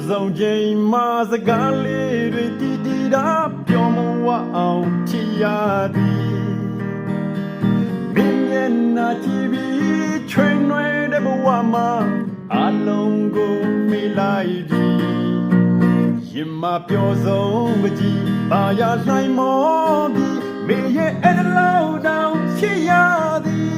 ဆုံးချိန်မှာစကားလေးတွေတီတီတာပြောမဝအောင်ချစ်ရသည်မင်းမျက်နှာကြည့်ပြီးချွေနွေတဲ့ဘဝမှာအလုံးကိုမေးလိုက်သည်ရင်မပြောဆုံးမကြည့်ဘာရနိုင်မောပြီးမေရဲ့အဲ့ဒါလောက်တောင်ချစ်ရသည်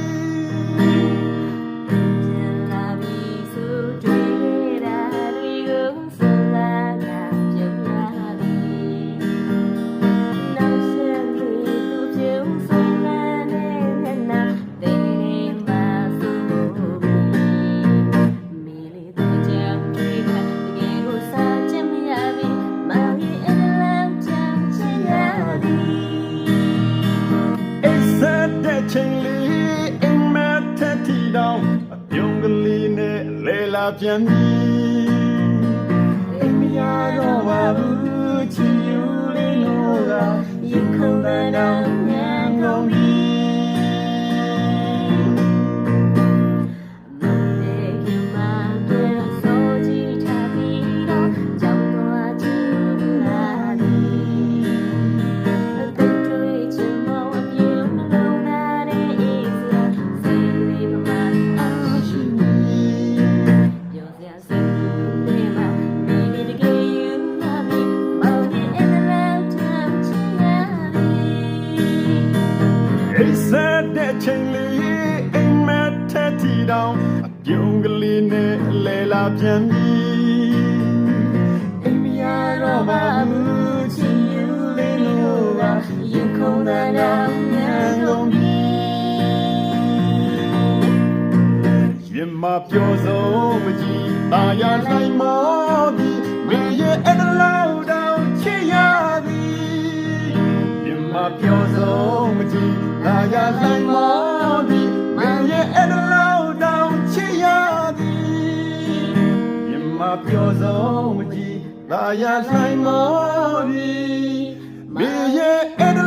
ချိန်လေးအိမ်မက်ထက်ထီတောင်အပြုံးကလေးနဲ့လဲလာပြန်ပြီအိမ်မရတော့ပါဘူးချီယူလေးလို့ကရင်ခုန်တဲ့တောင်ညံကုန်ပြီဆက်တဲ့ချိန်လေးအိမ်မက်ထက်ထီတောင်အပြုံးကလေးနဲ့လဲလာပြန်ပြီအိမ်မရတော့ပါဘူးချီယူလေးလို့ကရင်ခုန်တဲ့တောင်ညံကုန်ပြီရင်မပြောဆုံးမကြည့်တာရနိုင်မောသည်မင်းရဲ့အဲ့ဒါလောက်တောင်ချစ်ရသည်ရင်မပြောဆုံးမကြည့်လာရနိုင်မောသည်မင်းရဲ့အဲ့ဒါလောက်တောင်ချစ်ရသည်ရင်မပြောဆုံးမကြည့်လာရနိုင်မောသည်မင်းရဲ့အဲ့ဒါ